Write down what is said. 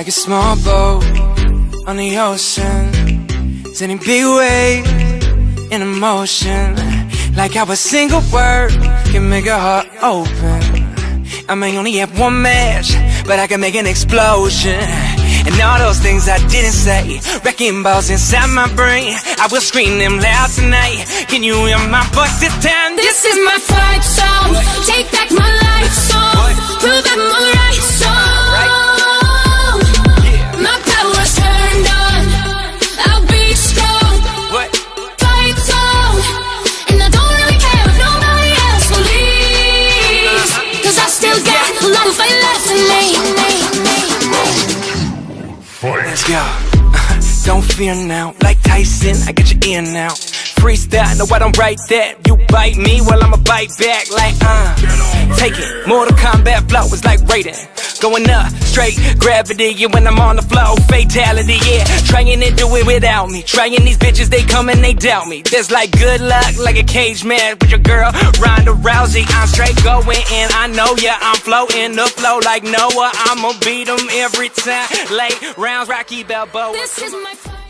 like a small boat on the ocean, sending big waves in emotion. Like how a single word can make a heart open. I may only have one match, but I can make an explosion. And all those things I didn't say, wrecking balls inside my brain, I will scream them loud tonight. Can you hear my voice this time? This is my fight song. Take back my life song. Prove I'm alright song. My power's turned on. I'll be strong. Fight song. And I don't really care if nobody else believes, 'cause I still got a lot of fight left in me. Let's go. Don't fear now, like Tyson, I get your ear now. Freestyle, no I don't write that. You bite me, well I'ma bite back like take it, Mortal Kombat flow is like Raiden. Going up, straight gravity, and when I'm on the floor, fatality, yeah. Trying to do it without me, trying these bitches, they come and they doubt me. There's like good luck, like a cage match with your girl, Ronda Rousey. I'm straight going in, I know ya, I'm floating the flow like Noah. I'ma beat them every time, late rounds, Rocky Balboa. This is my fight.